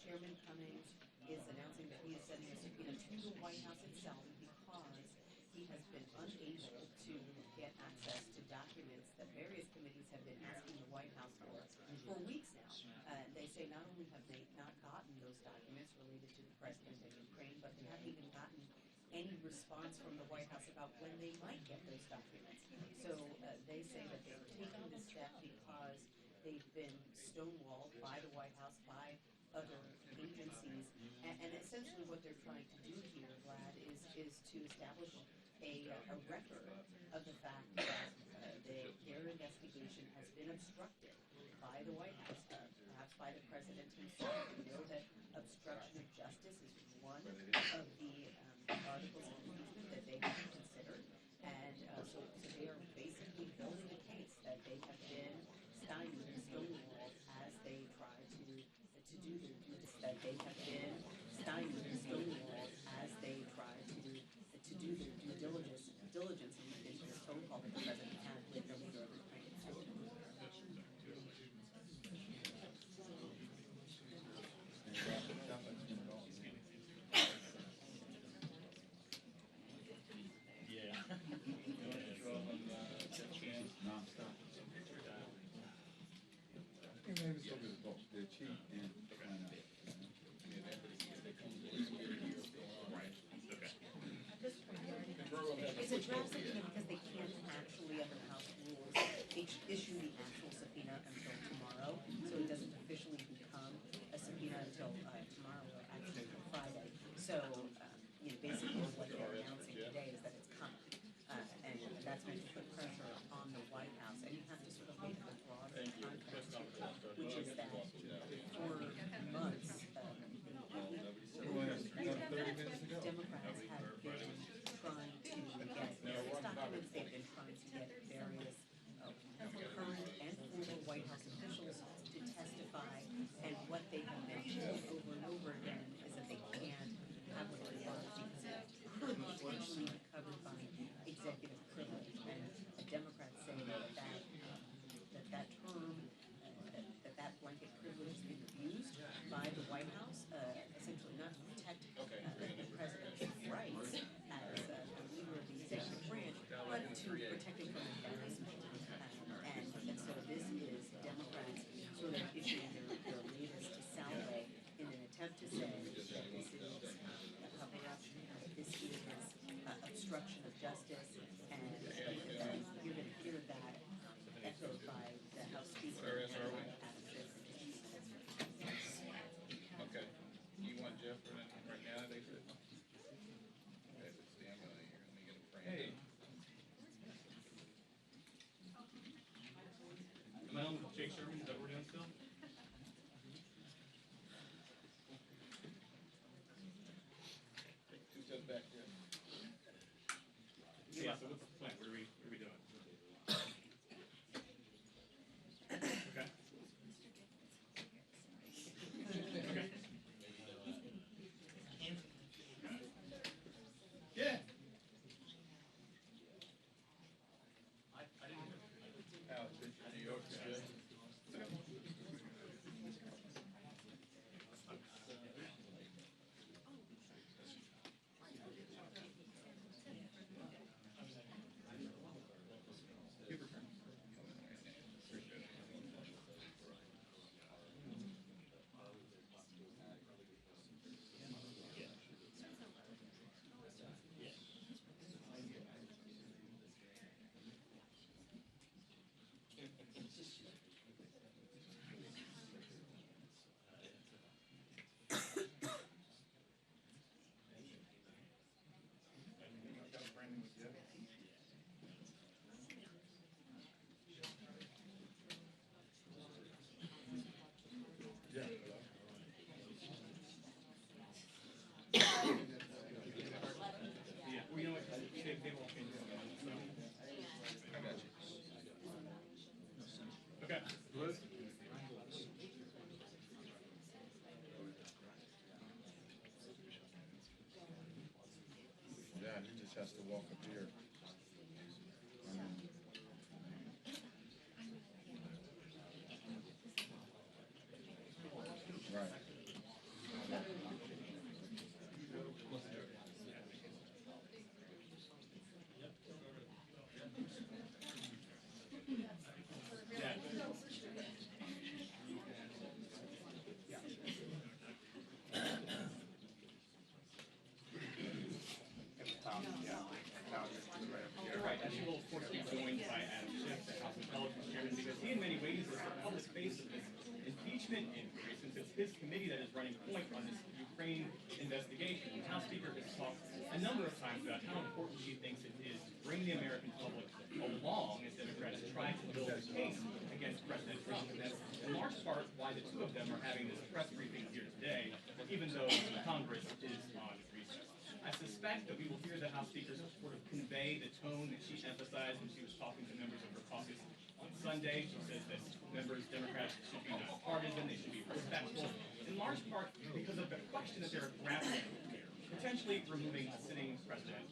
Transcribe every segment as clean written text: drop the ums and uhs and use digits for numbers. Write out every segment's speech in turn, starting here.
Chairman Cummings is announcing that he is sending a subpoena to the White House itself because he has been unable to get access to documents that various committees have been asking the White House for weeks now. They say not only have they not gotten those documents related to the president and Ukraine, but they haven't even gotten any response from the White House about when they might get those documents. So they say that they're taking this step because they've been stonewalled by the White House, by other agencies, and essentially what they're trying to do here, Vlad, is to establish a record of the fact that their investigation has been obstructed by the White House, perhaps by the president himself. We know that obstruction of justice is one of the articles of impeachment that they have considered, and so they are basically building a case that they have been stymied and stonewalled as they try to do their due diligence into this phone call that the president had with the leader of Ukraine. They're cheap and It's a draft subpoena because they can't actually, under House rules, issue the actual subpoena until tomorrow. So it doesn't officially become a subpoena until tomorrow, or actually until Friday. So, basically what they're announcing today is that it's coming. And that's meant to put pressure on the White House. And you have to sort of look at the broader context here, which is that for months, Democrats have been trying to get various documents. They've been trying to get various current and former White House officials to testify. And what they have been told over and over again is that they can't have what they want because it could potentially be covered by executive privilege. And Democrats say that term, that blanket privilege is being abused by the White House, essentially not to protect the president's rights as a leader of the executive branch, but to protect him from embarrassment. And so this is Democrats sort of issuing their latest salve in an attempt to say that this is a cover-up, that this is obstruction of justice, and you're going to hear that echoed by the House Speaker and by Adam Schiff. okay. You want Jeff right now? They said. Okay, but stand by. You're going to get a frame. Hey. Am I on Jake Sherman? Is that what we're doing still? Two steps back here. Yeah, so what's the plan? What are we doing? Okay. Okay. Yeah. I didn't hear. Al, New York is good. They won't change it. So. I got you. Okay. Liz? Yeah, he just has to walk up here. Right. the face of this impeachment inquiry, since it's his committee that is running point on this Ukraine investigation. And House Speaker has talked a number of times about how important she thinks it is to bring the American public along as Democrats try to build a case against President Trump. And that's in large part why the two of them are having this press briefing here today, even though Congress is on recess. I suspect that we will hear the House Speaker sort of convey the tone that she emphasized when she was talking to members of her caucus on Sunday. She says that Democrats should be nonpartisan, they should be respectful, in large part because of the question that they're grappling with here, potentially removing a sitting president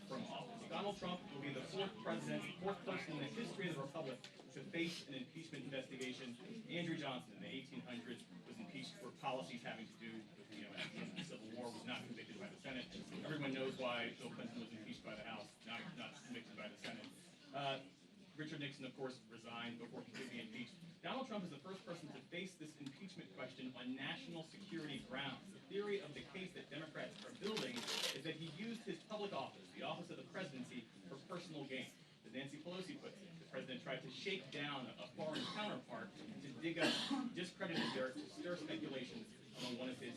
from office. Donald Trump will be the fourth person in the history of the Republic to face an impeachment investigation. Andrew Johnson in the 1800s was impeached for policies having to do with the Civil War, was not convicted by the Senate. Everyone knows why Bill Clinton was impeached by the House, not convicted by the Senate. Richard Nixon, of course, resigned before he could be impeached. Donald Trump is the first person to face this impeachment question on national security grounds. The theory of the case that Democrats are building is that he used his public office, the office of the presidency, for personal gain. As Nancy Pelosi puts it, the president tried to shake down a foreign counterpart to dig up discredited dirt to stir speculations among one of his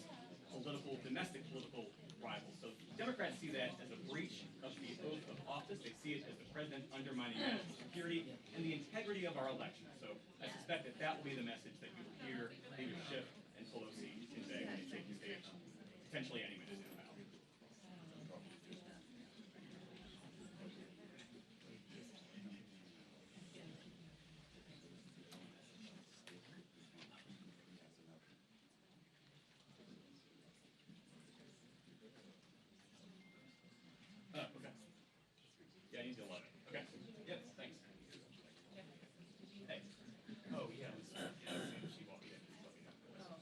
domestic political rivals. So Democrats see that as a breach of the oath of office. They see it as the president undermining national security and the integrity of our election. So I suspect that that will be the message that you will hear Leader Schiff and Pelosi convey when they take the stage, potentially any minute now. Okay. Yeah, I need to 11. Okay. Yep, thanks. Hey. Oh, yeah, she walked in. Let me know.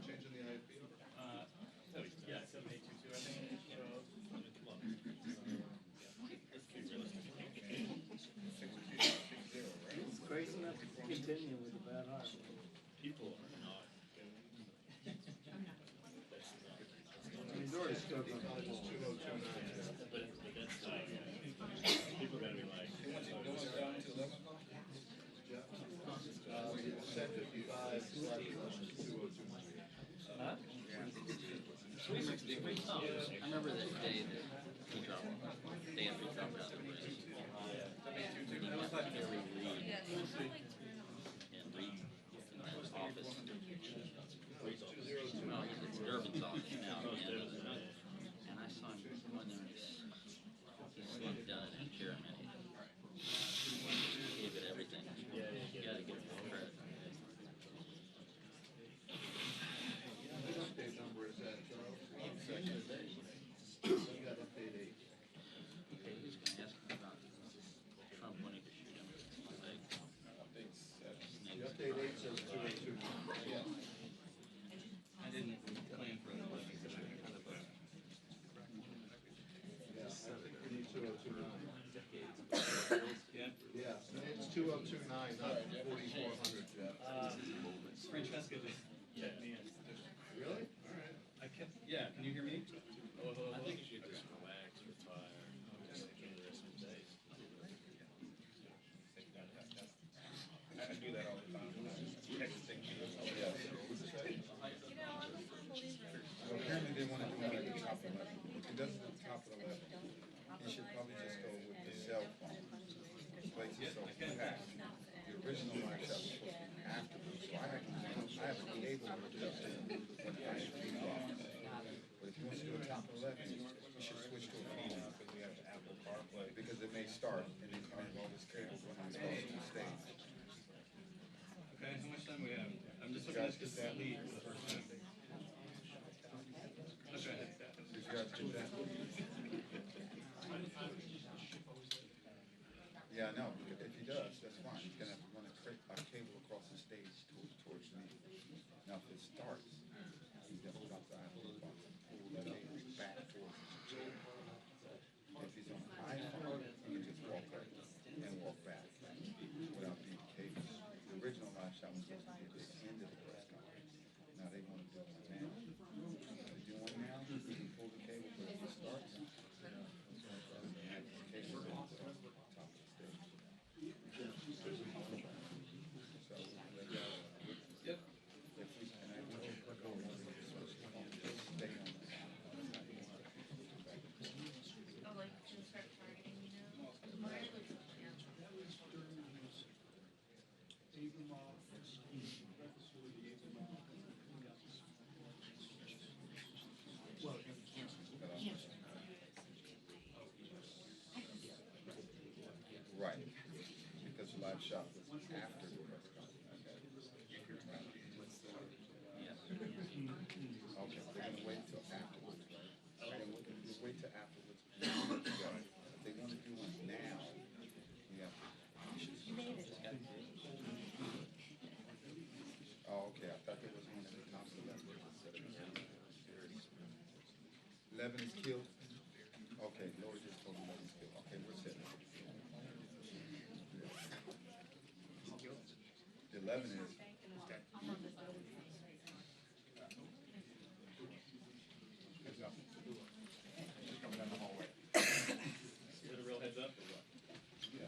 Changing the IFB? Yeah, 7822, I think. It's crazy enough to continue with the bad heart. People are not. Majority's still going to But that's like, people gotta be like, Going down to 11 o'clock? Huh? I remember that day that he dropped, day after he dropped out of the race. He met Harry Reid and Reid in his office. Well, it's Durbin's office now, and I saw him go in there and he's looked done and chair and he gave it everything. You gotta give him credit. What update number is that, Charles? Today. You got update 8. Okay, he's gonna ask him about Trump wanting to shoot him. Like, Update 7. snakes. The update 8 says 202. Yeah. I didn't plan for it. Yeah, I think we need 2029. Yeah. Yeah, it's 2029, not 4400, Jeff. Francesca just checked me in. Really? All right. I kept, yeah, can you hear me? Oh, hello, I hello. think you should just relax, retire, just enjoy the rest of the days. I do that all the time. Texting people. Yeah. Well, apparently they want to do it at the top of the left. If it doesn't at the top of the left, you should probably just go with the cell phone. This place is so packed. The original line shot was supposed to be afterwards, so I have a cable hooked up to when I should be off. But if you want to do it top of the left, you should switch to a phone because we have Apple CarPlay. Because it may start and then you have all this cable running across the stage. Okay, how much time we have? I'm just looking at this lead for the first time. Okay. Did you guys do that? Yeah, I know. If he does, that's fine. He's gonna have to run a cable till afterwards, right? Then we'll wait till afterwards. If they want to do it now, we have to. Oh, okay, I thought there was one at the top of 11. 11 is killed? Okay, Lord just told me 11 is killed. Okay, we're set. The 11 is. Heads up. She's coming down the hallway. Is it a real heads up or what? Yeah.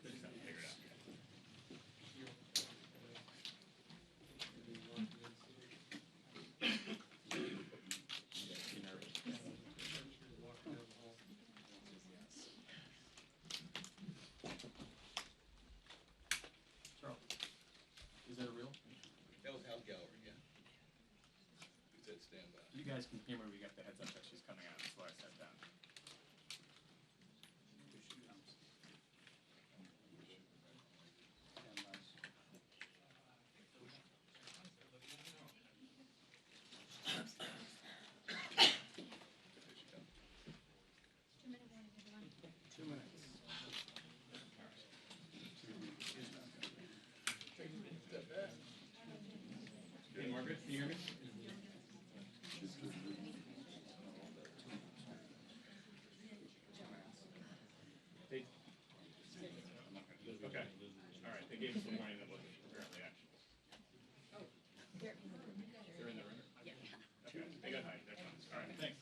They just have to figure it out. Be nervous. Charles, is that a real? That was Hal Gallery, yeah. He said stand by. You guys can hear me, we got the heads up that she's coming out, that's why I said that. Hey, Margaret, can you hear me? They, okay, all right, they gave us a warning that wasn't apparently actionable. They're in the room? Yeah. Okay, they got high, they're fine, all right, thanks.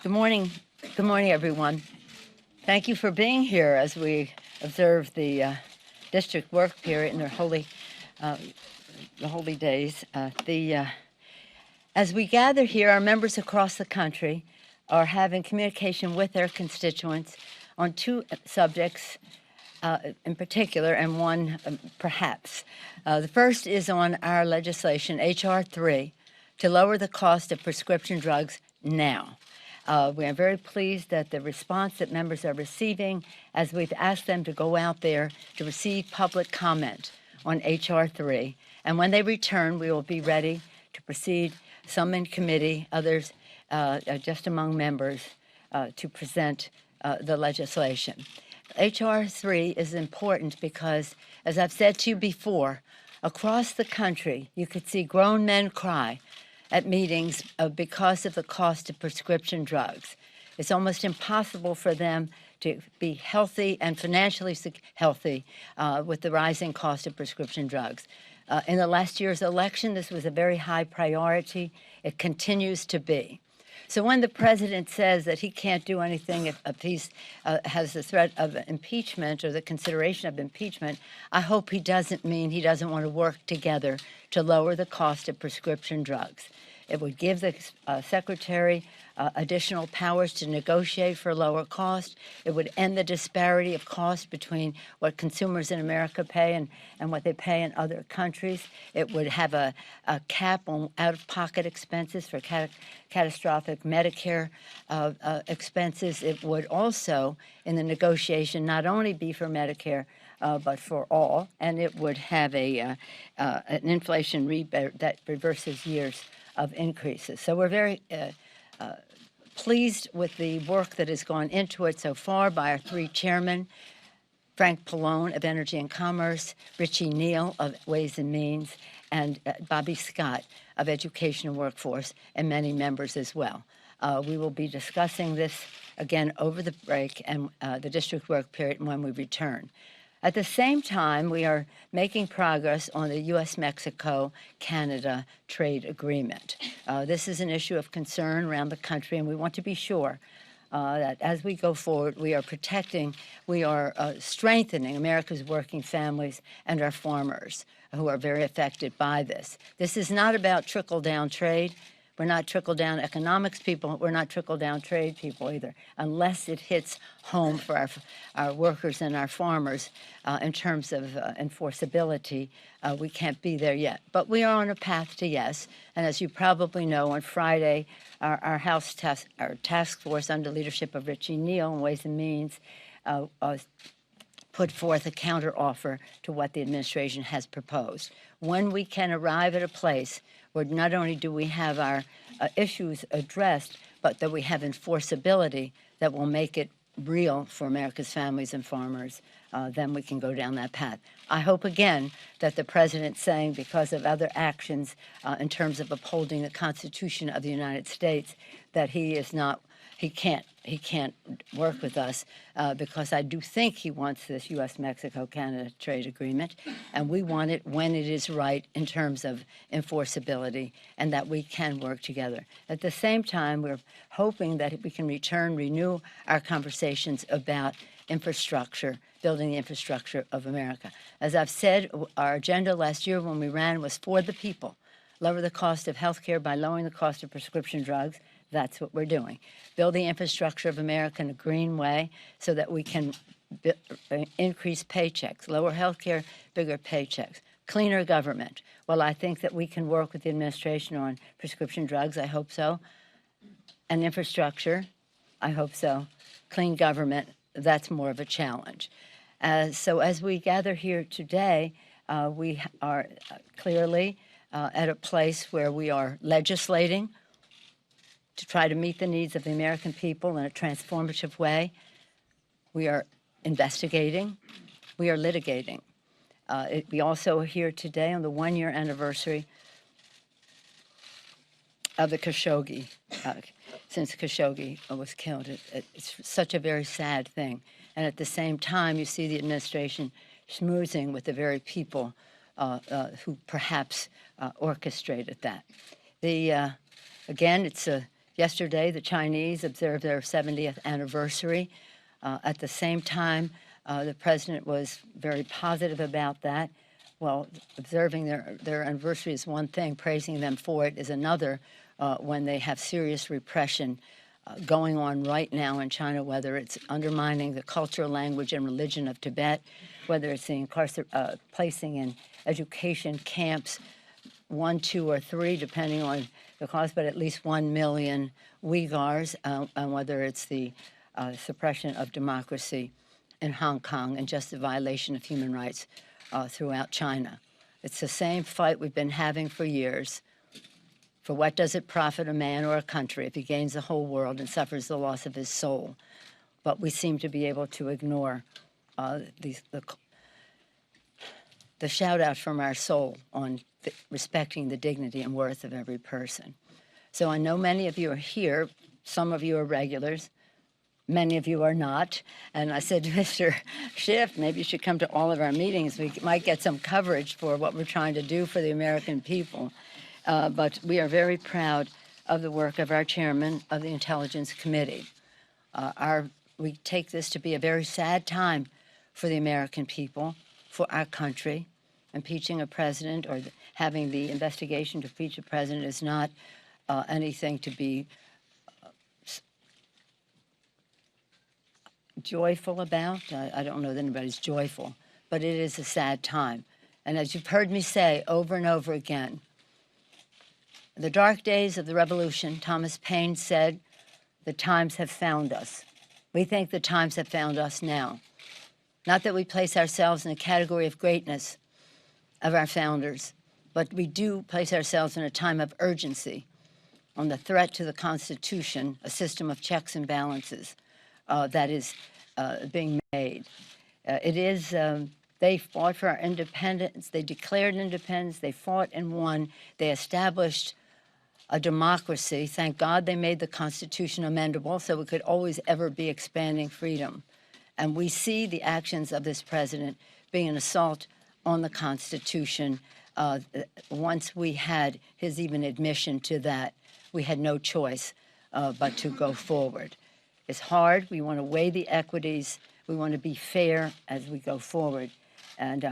Good morning. Good morning, everyone. Thank you for being here as we observe the district work period in the holy days. As we gather here, our members across the country are having communication with their constituents on two subjects in particular, and one perhaps. The first is on our legislation, H.R. 3, to lower the cost of prescription drugs now. We are very pleased that the response that members are receiving as we've asked them to go out there to receive public comment on H.R. 3. And when they return, we will be ready to proceed, some in committee, others just among members, to present the legislation. H.R. 3 is important because, as I've said to you before, across the country, you could see grown men cry at meetings because of the cost of prescription drugs. It's almost impossible for them to be healthy and financially healthy with the rising cost of prescription drugs. In the last year's election, this was a very high priority. It continues to be. So when the president says that he can't do anything if he has the threat of impeachment or the consideration of impeachment, I hope he doesn't mean he doesn't want to work together to lower the cost of prescription drugs. It would give the secretary additional powers to negotiate for lower cost. It would end the disparity of cost between what consumers in America pay and what they pay in other countries. It would have a cap on out-of-pocket expenses for catastrophic Medicare expenses. It would also, in the negotiation, not only be for Medicare, but for all, and it would have an inflation rebate that reverses years of increases. So we're very pleased with the work that has gone into it so far by our three chairmen, Frank Pallone of Energy and Commerce, Richie Neal of Ways and Means, and Bobby Scott of Education and Workforce, and many members as well. We will be discussing this again over the break and the district work period when we return. At the same time, we are making progress on the U.S.-Mexico-Canada trade agreement. This is an issue of concern around the country, and we want to be sure that as we go forward, we are strengthening America's working families and our farmers who are very affected by this. This is not about trickle-down trade. We're not trickle-down economics people. We're not trickle-down trade people either, unless it hits home for our workers and our farmers in terms of enforceability. We can't be there yet. But we are on a path to yes. And as you probably know, on Friday, our task force under leadership of Richie Neal and Ways and Means put forth a counteroffer to what the administration has proposed. When we can arrive at a place where not only do we have our issues addressed, but that we have enforceability that will make it real for America's families and farmers, then we can go down that path. I hope again that the president's saying, because of other actions in terms of upholding the Constitution of the United States, that he is not he can't work with us because I do think he wants this U.S.-Mexico-Canada trade agreement, and we want it when it is right in terms of enforceability and that we can work together. At the same time, we're hoping that we can renew our conversations about infrastructure, building the infrastructure of America. As I've said, our agenda last year when we ran was for the people. Lower the cost of health care by lowering the cost of prescription drugs. That's what we're doing. Build the infrastructure of America in a green way so that we can increase paychecks, lower health care, bigger paychecks, cleaner government. Well, I think that we can work with the administration on prescription drugs. I hope so. And infrastructure. I hope so. Clean government. That's more of a challenge. So as we gather here today, we are clearly at a place where we are legislating to try to meet the needs of the American people in a transformative way. We are investigating. We are litigating. We also are here today on the one-year anniversary of the Khashoggi, since Khashoggi was killed. It's such a very sad thing. And at the same time, you see the administration schmoozing with the very people who perhaps orchestrated that. Again, it's yesterday the Chinese observed their 70th anniversary. At the same time, the president was very positive about that. Well, observing their anniversary is one thing, praising them for it is another when they have serious repression going on right now in China, whether it's undermining the culture, language, and religion of Tibet, whether it's the placing in education camps, 1, 2, or 3, depending on the cause, but at least 1 million Uyghurs, and whether it's the suppression of democracy in Hong Kong and just the violation of human rights throughout China. It's the same fight we've been having for years. For what does it profit a man or a country if he gains the whole world and suffers the loss of his soul? But we seem to be able to ignore the shout-out from our soul on respecting the dignity and worth of every person. So I know many of you are here. Some of you are regulars. Many of you are not. And I said to Mr. Schiff, maybe you should come to all of our meetings. We might get some coverage for what we're trying to do for the American people. But we are very proud of the work of our chairman of the Intelligence Committee. We take this to be a very sad time for the American people, for our country. Impeaching a president or having the investigation to impeach a president is not anything to be joyful about. I don't know that anybody's joyful, but it is a sad time. And as you've heard me say over and over again, the dark days of the revolution, Thomas Paine said, the times have found us. We think the times have found us now. Not that we place ourselves in the category of greatness of our founders, but we do place ourselves in a time of urgency on the threat to the Constitution, a system of checks and balances that is being made. They fought for our independence. They declared independence. They fought and won. They established a democracy. Thank God they made the Constitution amendable so we could always ever be expanding freedom. And we see the actions of this president being an assault on the Constitution. Once we had his even admission to that, we had no choice but to go forward. It's hard. We want to weigh the equities. We want to be fair as we go forward. And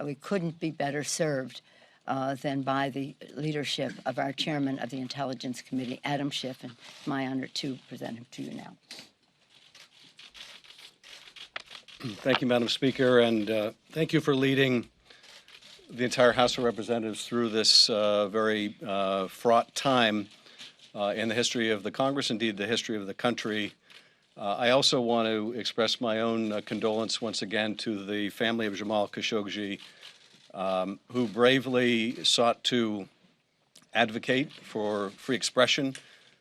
we couldn't be better served than by the leadership of our chairman of the Intelligence Committee, Adam Schiff, and it's my honor to present him to you now. Thank you, Madam Speaker, and thank you for leading the entire House of Representatives through this very fraught time in the history of the Congress, indeed the history of the country. I also want to express my own condolence once again to the family of Jamal Khashoggi, who bravely sought to advocate for free expression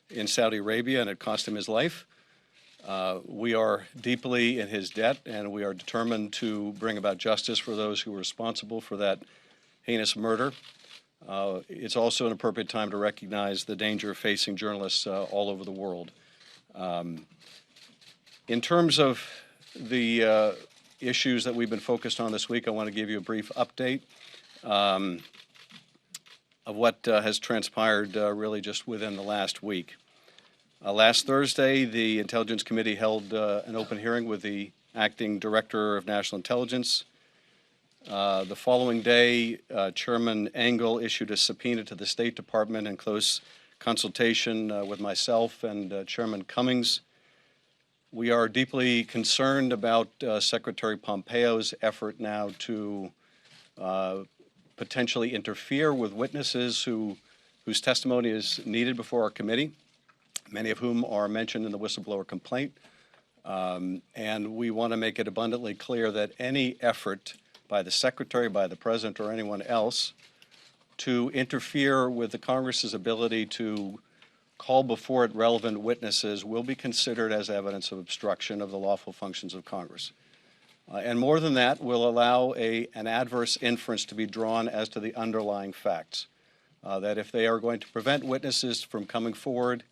in Saudi Arabia, and it cost him his life. We are deeply in his debt, and we are determined to bring about justice for those who were responsible for that heinous murder. It's also an appropriate time to recognize the danger facing journalists all over the world. In terms of the issues that we've been focused on this week, I want to give you a brief update of what has transpired really just within the last week. Last Thursday, the Intelligence Committee held an open hearing with the Acting Director of National Intelligence. The following day, Chairman Engel issued a subpoena to the State Department in close consultation with myself and Chairman Cummings. We are deeply concerned about Secretary Pompeo's effort now to potentially interfere with witnesses whose testimony is needed before our committee, many of whom are mentioned in the whistleblower complaint. And we want to make it abundantly clear that any effort by the Secretary, by the President, or anyone else to interfere with the Congress's ability to call before it relevant witnesses will be considered as evidence of obstruction of the lawful functions of Congress. And more than that, will allow an adverse inference to be drawn as to the underlying facts. That if they are going to prevent witnesses from coming forward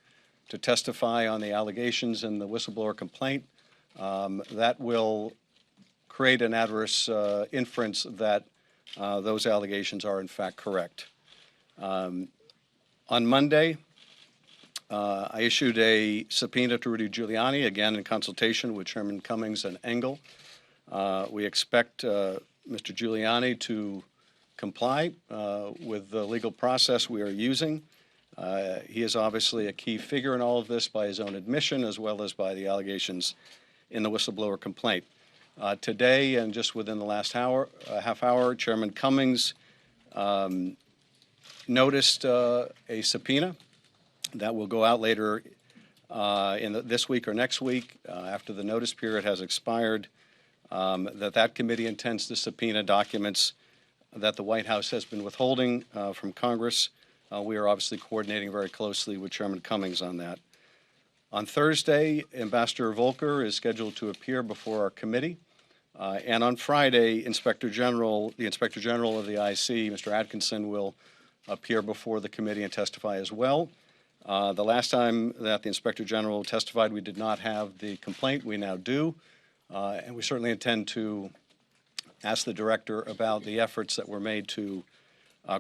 to testify on the allegations in the whistleblower complaint, that will create an adverse inference that those allegations are in fact correct. On Monday, I issued a subpoena to Rudy Giuliani, again in consultation with Chairman Cummings and Engel. We expect Mr. Giuliani to comply with the legal process we are using. He is obviously a key figure in all of this by his own admission as well as by the allegations in the whistleblower complaint. Today, and just within the last half hour, Chairman Cummings noticed a subpoena that will go out later this week or next week after the notice period has expired, that committee intends to subpoena documents that the White House has been withholding from Congress. We are obviously coordinating very closely with Chairman Cummings on that. On Thursday, Ambassador Volker is scheduled to appear before our committee. And on Friday, the Inspector General of the IC, Mr. Atkinson, will appear before the committee and testify as well. The last time that the Inspector General testified, we did not have the complaint. We now do. And we certainly intend to ask the Director about the efforts that were made to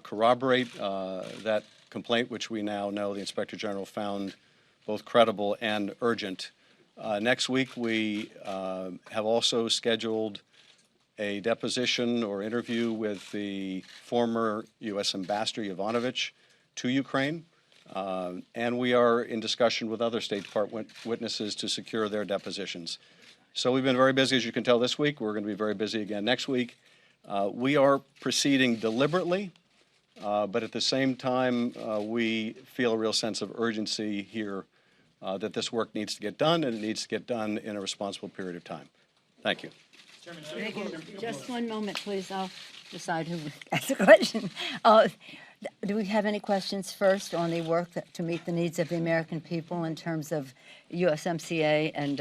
corroborate that complaint, which we now know the Inspector General found both credible and urgent. Next week, we have also scheduled a deposition or interview with the former U.S. Ambassador Yovanovitch to Ukraine, and we are in discussion with other State Department witnesses to secure their depositions. So we've been very busy, as you can tell, this week. We're going to be very busy again next week. We are proceeding deliberately, but at the same time, we feel a real sense of urgency here that this work needs to get done, and it needs to get done in a responsible period of time. Thank you. Chairman, Thank you. Just one moment, please. I'll decide who asks the question. Do we have any questions first on the work to meet the needs of the American people in terms of USMCA and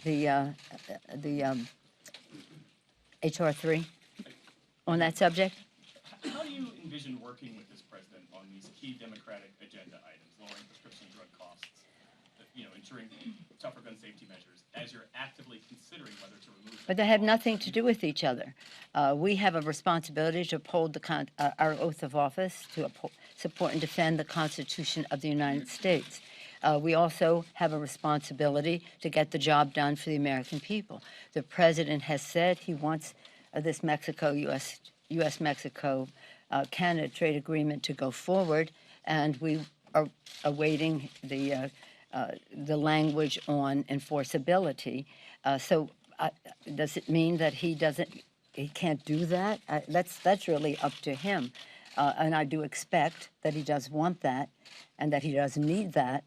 the H.R. 3 on that subject? how do you envision working with this president on these key Democratic agenda items, lowering prescription drug costs, ensuring tougher gun safety measures, as you're actively considering whether to remove them? But they have nothing to do with each other. We have a responsibility to uphold our oath of office, to support and defend the Constitution of the United States. We also have a responsibility to get the job done for the American people. The president has said he wants this U.S.-Mexico Canada trade agreement to go forward, and we are awaiting the language on enforceability. So does it mean that he can't do that? That's really up to him. And I do expect that he does want that, and that he does need that,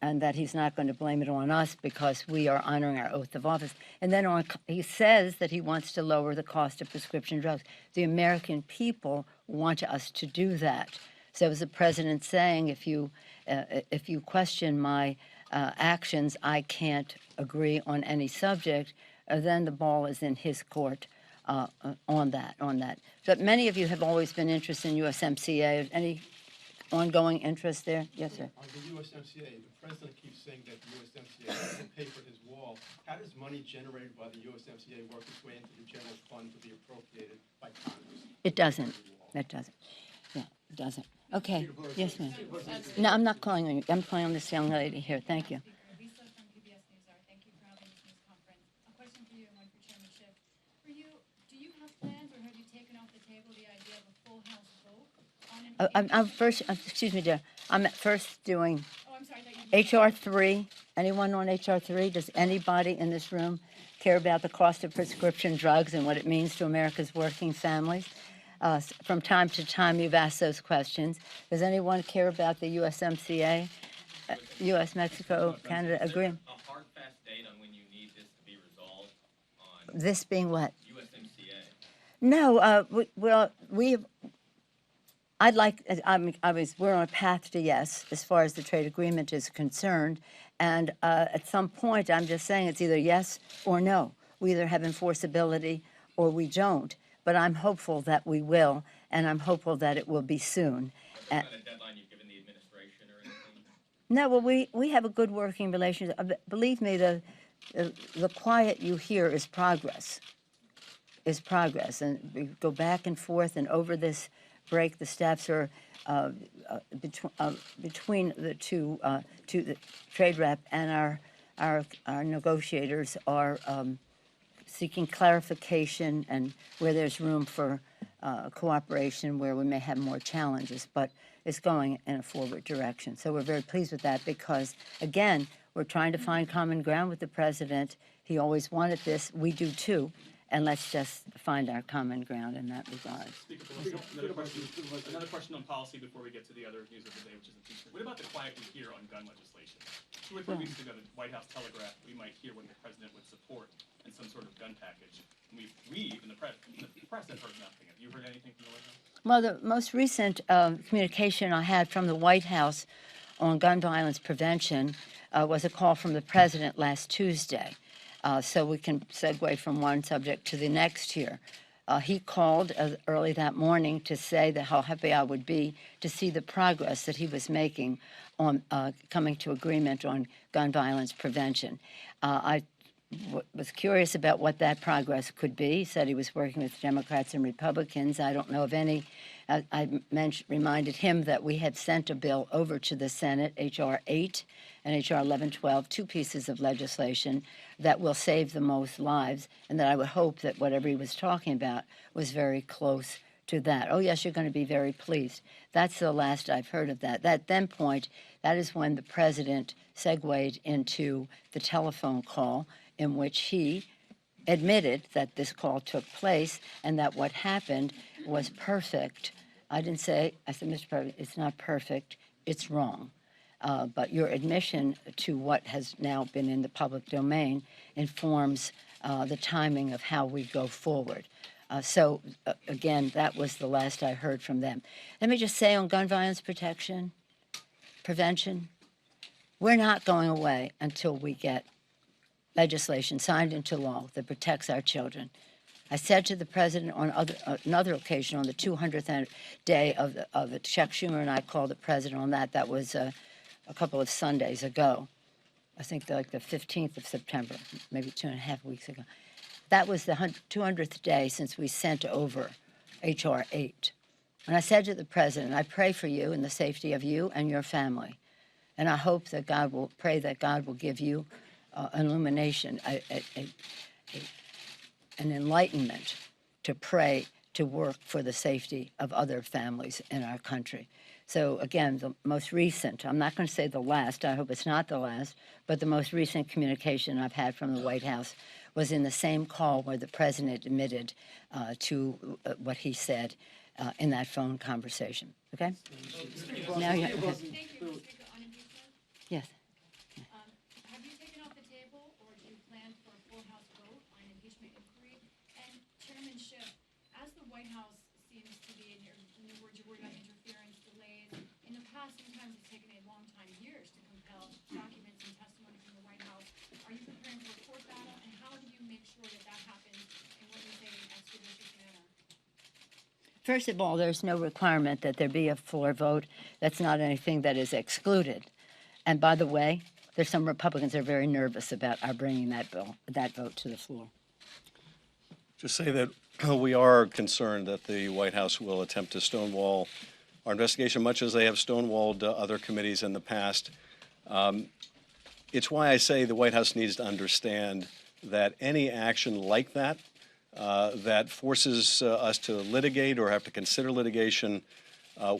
and that he's not going to blame it on us because we are honoring our oath of office. And then he says that he wants to lower the cost of prescription drugs. The American people want us to do that. So as the president saying, if you question my actions, I can't agree on any subject, then the ball is in his court on that. But many of you have always been interested in USMCA. Any ongoing interest there. Yes, sir. On the USMCA, the president keeps saying that the USMCA will pay for his wall. How does money generated by the USMCA work its way into the general fund to be appropriated by Congress? It doesn't. That doesn't. Yeah, it doesn't. Okay. Yes, ma'am. No, I'm not calling on you. I'm calling on this young lady here. Thank you. Lisa from PBS NewsHour. Thank you for having this news conference. A question for you and one for Chairman Schiff. For you, do you have plans or have you taken off the table the idea of a full House vote on I'm first, excuse me, dear. I'm at first doing Oh, I'm sorry. I thought you HR 3. Anyone on HR 3? Does anybody in this room care about the cost of prescription drugs and what it means to America's working families? From time to time, you've asked those questions. Does anyone care about the USMCA, U.S., Mexico, Canada agreement? A hard, fast date on when you need this to be resolved on This being what? USMCA? No, I'd like, we're on a path to yes, as far as the trade agreement is concerned. And at some point, I'm just saying it's either yes or no. We either have enforceability or we don't. But I'm hopeful that we will, and I'm hopeful that it will be soon. Not a deadline you've given the administration or anything? No, well, we have a good working relationship. Believe me, the quiet you hear is progress. And we go back and forth, and over this break, the steps are between the two, the trade rep and our negotiators are seeking clarification and where there's room for cooperation, where we may have more challenges, but it's going in a forward direction. So we're very pleased with that because, again, we're trying to find common ground with the president. He always wanted this. We do too. And let's just find our common ground in that regard. Speaker Pelosi, another question on policy before we get to the other news of the day, which is impeachment. What about the quiet we hear on gun legislation? 2 or 3 weeks ago, the White House telegraphed we might hear what the president would support in some sort of gun package. And we in the press have heard nothing. Have you heard anything from the White House? Well, the most recent communication I had from the White House on gun violence prevention was a call from the president last Tuesday. So we can segue from one subject to the next here. He called early that morning to say that how happy I would be to see the progress that he was making on coming to agreement on gun violence prevention. I was curious about what that progress could be. He said he was working with Democrats and Republicans. I don't know of any. I reminded him that we had sent a bill over to the Senate, H.R. 8 and H.R. 1112, 2 pieces of legislation that will save the most lives, and that I would hope that whatever he was talking about was very close to that. Oh, yes, you're going to be very pleased. That's the last I've heard of that. At that point, that is when the president segued into the telephone call in which he admitted that this call took place and that what happened was perfect. I said, Mr. President, it's not perfect, it's wrong. But your admission to what has now been in the public domain informs the timing of how we go forward. Again, that was the last I heard from them. Let me just say on gun violence prevention, we're not going away until we get legislation signed into law that protects our children. I said to the president on another occasion, on the 200th day of it, Chuck Schumer and I called the president on that. That was a couple of Sundays ago. I think like the 15th of September, maybe 2.5 weeks ago. That was the 200th day since we sent over H.R. 8. And I said to the president, I pray for you and the safety of you and your family. And I hope that pray that God will give you an illumination, an enlightenment to pray, to work for the safety of other families in our country. So again, the most recent, I'm not going to say the last, I hope it's not the last, but the most recent communication I've had from the White House was in the same call where the president admitted to what he said in that phone conversation. Okay? Now you Thank you, Speaker. On impeachment, yes. have you taken off the table, or do you plan for a full House vote on an impeachment inquiry? And Chairman Schiff, as the White House seems to be, in your words, you're worried about interference, delays. In the past, sometimes it's taken a long time, years, to compel documents and testimony from the White House. Are you preparing for a court battle, and how do you make sure that that happens in what you say an expeditious manner? First of all, there's no requirement that there be a floor vote. That's not anything that is excluded. And by the way, there's some Republicans that are very nervous about our bringing that vote to the floor. Just say that we are concerned that the White House will attempt to stonewall our investigation, much as they have stonewalled other committees in the past. It's why I say the White House needs to understand that any action like that, that forces us to litigate or have to consider litigation,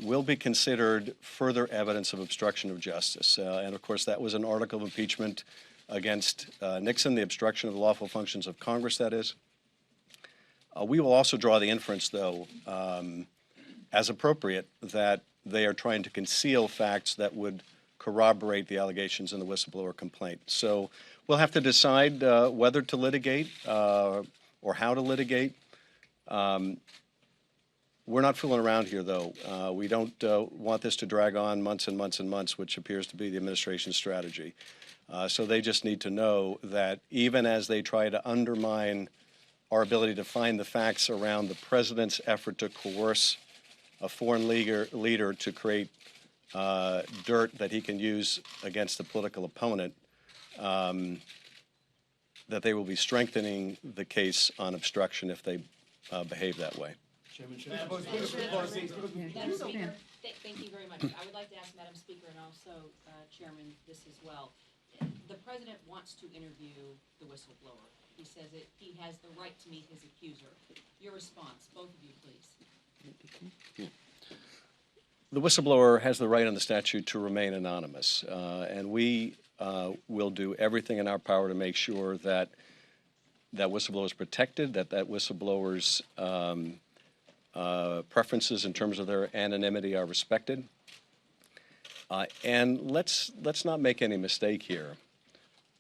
will be considered further evidence of obstruction of justice. And of course, that was an article of impeachment against Nixon, the obstruction of the lawful functions of Congress, that is. We will also draw the inference, though, as appropriate, that they are trying to conceal facts that would corroborate the allegations in the whistleblower complaint. So we'll have to decide whether to litigate or how to litigate. We're not fooling around here, though. We don't want this to drag on months and months and months, which appears to be the administration's strategy. So they just need to know that even as they try to undermine our ability to find the facts around the president's effort to coerce a foreign leader to create dirt that he can use against a political opponent, that they will be strengthening the case on obstruction if they behave that way. Chairman Schiff. Madam Speaker, thank you very much. I would like to ask Madam Speaker and also Chairman this as well. The President wants to interview the whistleblower. He says that he has the right to meet his accuser. Your response, both of you, please. The whistleblower has the right on the statute to remain anonymous, and we will do everything in our power to make sure that that whistleblower is protected, that whistleblower's preferences in terms of their anonymity are respected. And let's not make any mistake here.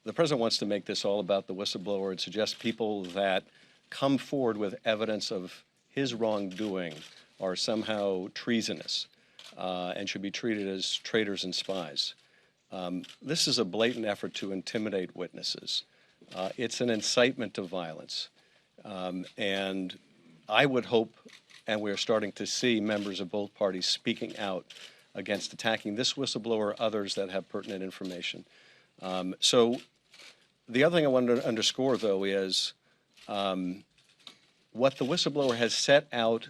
The president wants to make this all about the whistleblower and suggest people that come forward with evidence of his wrongdoing are somehow treasonous and should be treated as traitors and spies. This is a blatant effort to intimidate witnesses. It's an incitement to violence. And I would hope, and we're starting to see members of both parties speaking out against attacking this whistleblower or others that have pertinent information. So the other thing I wanted to underscore, though, is what the whistleblower has set out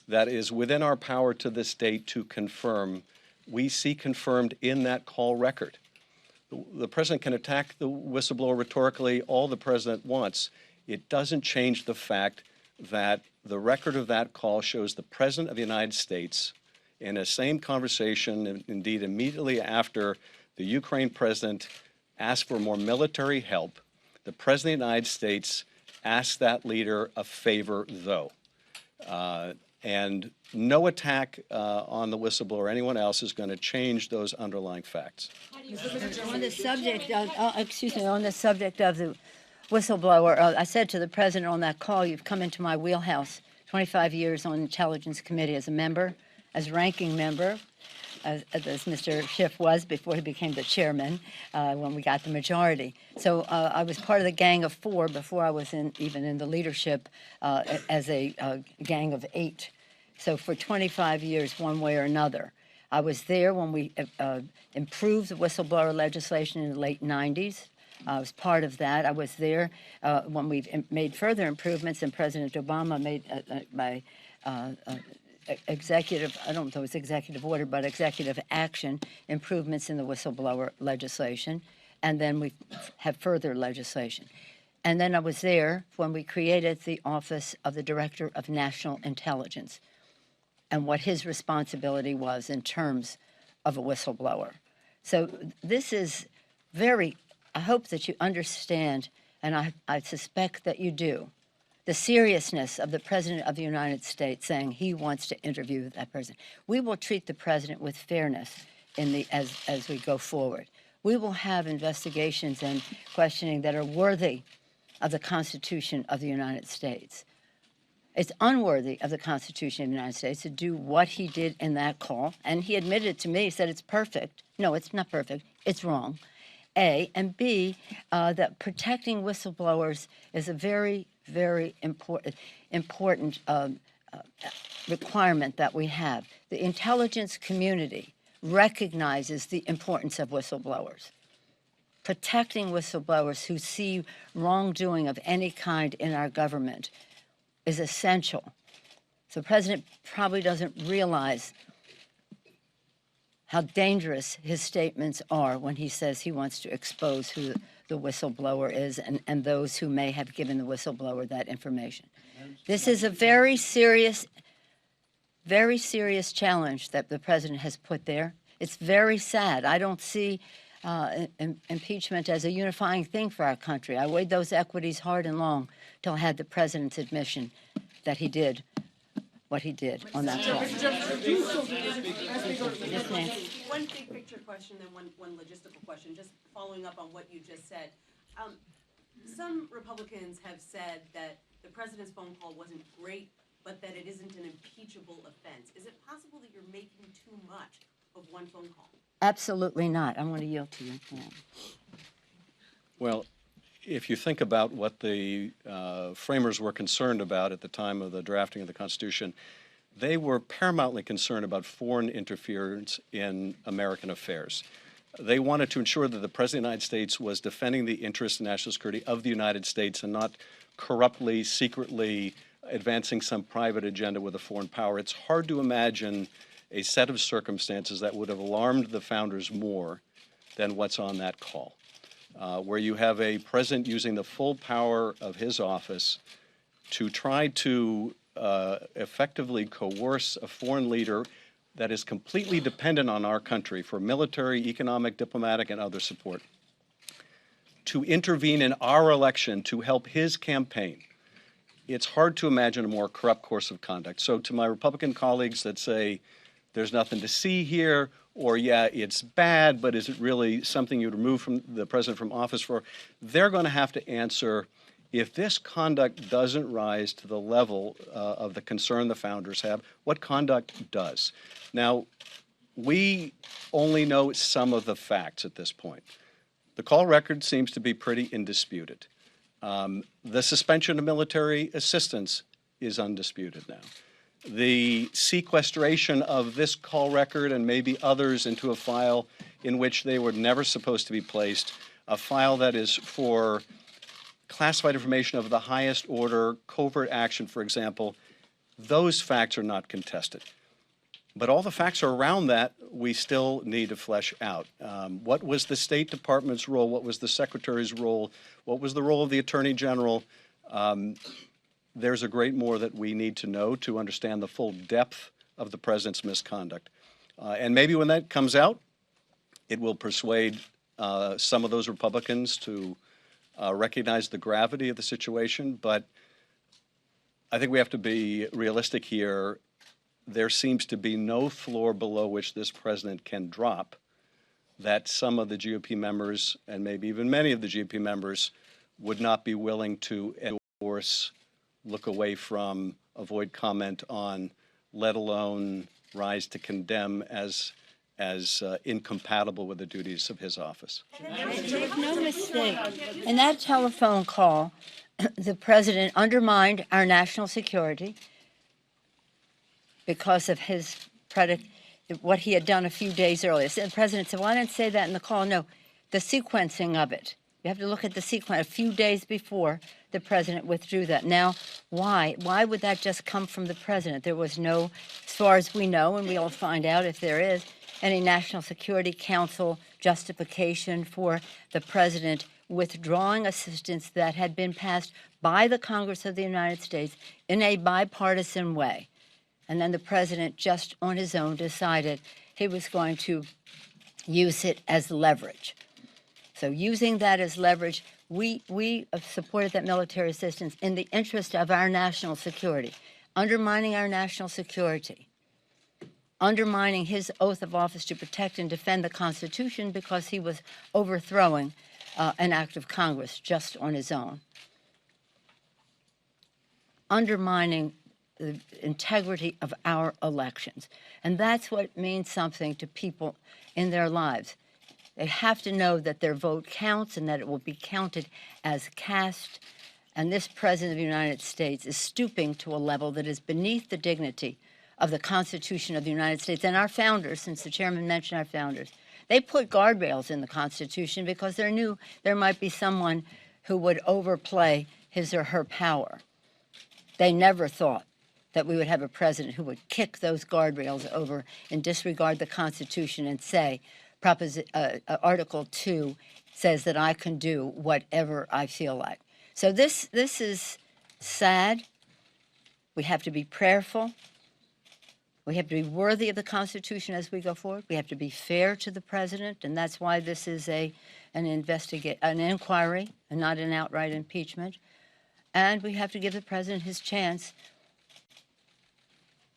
that is within our power to this date to confirm, we see confirmed in that call record. The president can attack the whistleblower rhetorically all the president wants. It doesn't change the fact that the record of that call shows the President of the United States in a same conversation, indeed immediately after the Ukraine president asked for more military help, the President of the United States asked that leader a favor, though. And no attack on the whistleblower or anyone else is going to change those underlying facts. On the subject of, on the subject of the whistleblower, I said to the president on that call, you've come into my wheelhouse. 25 years on Intelligence Committee as a member, as ranking member, as Mr. Schiff was before he became the chairman when we got the majority. So I was part of the Gang of Four before I was even in the leadership as a Gang of Eight. So for 25 years, one way or another. I was there when we improved the whistleblower legislation in the late 90s. I was part of that. I was there when we made further improvements, and President Obama made by executive, I don't know if it was executive order, but executive action improvements in the whistleblower legislation. And then we have further legislation. And then I was there when we created the Office of the Director of National Intelligence and what his responsibility was in terms of a whistleblower. So this is very, I hope that you understand, and I suspect that you do, the seriousness of the President of the United States saying he wants to interview that person. We will treat the President with fairness as we go forward. We will have investigations and questioning that are worthy of the Constitution of the United States. It's unworthy of the Constitution of the United States to do what he did in that call, and he admitted to me, he said it's perfect. No, it's not perfect. It's wrong. A, and B, that protecting whistleblowers is a very, very important requirement that we have. The intelligence community recognizes the importance of whistleblowers. Protecting whistleblowers who see wrongdoing of any kind in our government is essential. So the president probably doesn't realize how dangerous his statements are when he says he wants to expose who the whistleblower is and those who may have given the whistleblower that information. This is a very serious challenge that the president has put there. It's very sad. I don't see impeachment as a unifying thing for our country. I weighed those equities hard and long till I had the president's admission that he did what he did on that call. Yes, ma'am. One big picture question, then one logistical question, just following up on what you just said. Some Republicans have said that the president's phone call wasn't great, but that it isn't an impeachable offense. Is it possible that you're making too much of one phone call? Absolutely not. I want to yield to you. Well, if you think about what the framers were concerned about at the time of the drafting of the Constitution, they were paramountly concerned about foreign interference in American affairs. They wanted to ensure that the President of the United States was defending the interests and national security of the United States and not corruptly, secretly advancing some private agenda with a foreign power. It's hard to imagine a set of circumstances that would have alarmed the founders more than what's on that call, where you have a president using the full power of his office to try to effectively coerce a foreign leader that is completely dependent on our country for military, economic, diplomatic, and other support, to intervene in our election to help his campaign. It's hard to imagine a more corrupt course of conduct. So to my Republican colleagues that say there's nothing to see here, or yeah, it's bad, but is it really something you'd remove from the president from office for? They're going to have to answer, if this conduct doesn't rise to the level of the concern the founders have, what conduct does? Now, we only know some of the facts at this point. The call record seems to be pretty indisputed. The suspension of military assistance is undisputed now. The sequestration of this call record and maybe others into a file in which they were never supposed to be placed, a file that is for classified information of the highest order, covert action, for example, those facts are not contested. But all the facts around that we still need to flesh out. What was the State Department's role? What was the Secretary's role? What was the role of the Attorney General? There's a great more that we need to know to understand the full depth of the President's misconduct. And maybe when that comes out, it will persuade some of those Republicans to recognize the gravity of the situation. But I think we have to be realistic here. There seems to be no floor below which this president can drop that some of the GOP members, and maybe even many of the GOP members, would not be willing to endorse, look away from, avoid comment on, let alone rise to condemn as incompatible with the duties of his office. Make no mistake, in that telephone call, the president undermined our national security because of what he had done a few days earlier. So the president said, well, I didn't say that in the call. No, the sequencing of it. You have to look at the sequence. A few days before, the president withdrew that. Now, why? Why would that just come from the president? There was no, as far as we know, and we'll find out if there is, any National Security Council justification for the president withdrawing assistance that had been passed by the Congress of the United States in a bipartisan way. And then the president, just on his own, decided he was going to use it as leverage. So using that as leverage, we supported that military assistance in the interest of our national security, undermining our national security, undermining his oath of office to protect and defend the Constitution because he was overthrowing an act of Congress just on his own, undermining the integrity of our elections. And that's what means something to people in their lives. They have to know that their vote counts and that it will be counted as cast and this President of the United States is stooping to a level that is beneath the dignity of the Constitution of the United States and our founders, since the chairman mentioned our founders. They put guardrails in the Constitution because they knew there might be someone who would overplay his or her power. They never thought that we would have a president who would kick those guardrails over and disregard the Constitution and say, Article 2 says that I can do whatever I feel like. So this is sad. We have to be prayerful. We have to be worthy of the Constitution as we go forward. We have to be fair to the president, and that's why this is an inquiry and not an outright impeachment. And we have to give the president his chance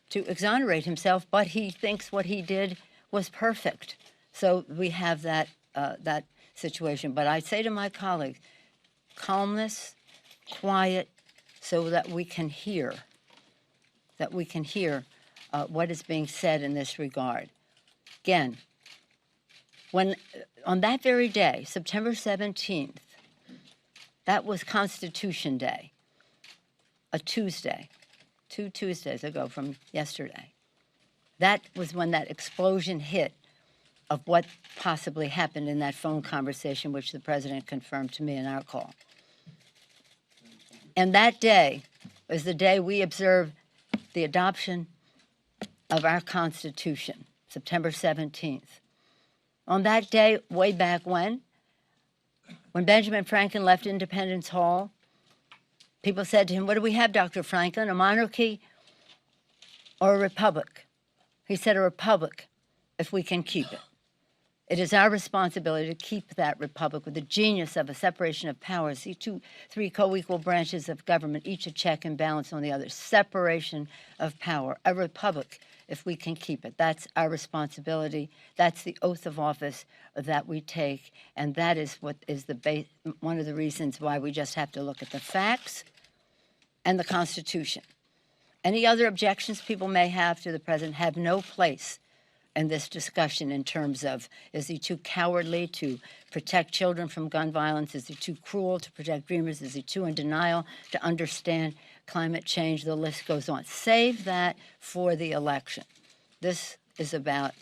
to exonerate himself, but he thinks what he did was perfect. So we have that situation. But I say to my colleagues, calmness, quiet, so that we can hear, what is being said in this regard. Again, when on that very day, September 17th, that was Constitution Day, a Tuesday, 2 Tuesdays ago from yesterday. That was when that explosion hit of what possibly happened in that phone conversation, which the president confirmed to me in our call. And that day was the day we observed the adoption of our Constitution, September 17th. On that day, way back when Benjamin Franklin left Independence Hall, people said to him, "What do we have, Dr. Franklin, a monarchy or a republic?" He said, "A republic, if we can keep it." It is our responsibility to keep that republic with the genius of a separation of powers, three co-equal branches of government, each a check and balance on the other. Separation of power, a republic, if we can keep it. That's our responsibility. That's the oath of office that we take, and that is what is one of the reasons why we just have to look at the facts and the Constitution. Any other objections people may have to the president have no place in this discussion in terms of, is he too cowardly to protect children from gun violence? Is he too cruel to protect dreamers? Is he too in denial to understand climate change? The list goes on. Save that for the election. This is about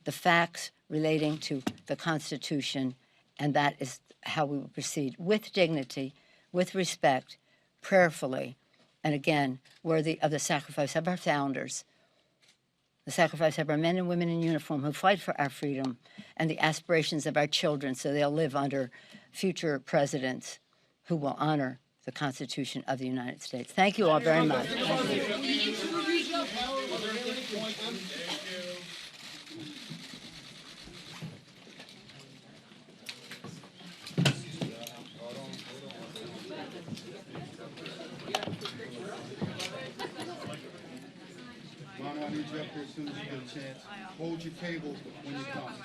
the facts relating to the Constitution, and that is how we will proceed, with dignity, with respect, prayerfully, and again, worthy of the sacrifice of our founders, the sacrifice of our men and women in uniform who fight for our freedom, and the aspirations of our children so they'll live under future presidents who will honor the Constitution of the United States. Thank you all very much. Mama, I need you up here as soon as you get a chance. Hold your cable when you come.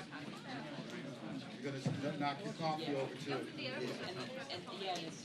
You're gonna knock your coffee over too. And yeah, it's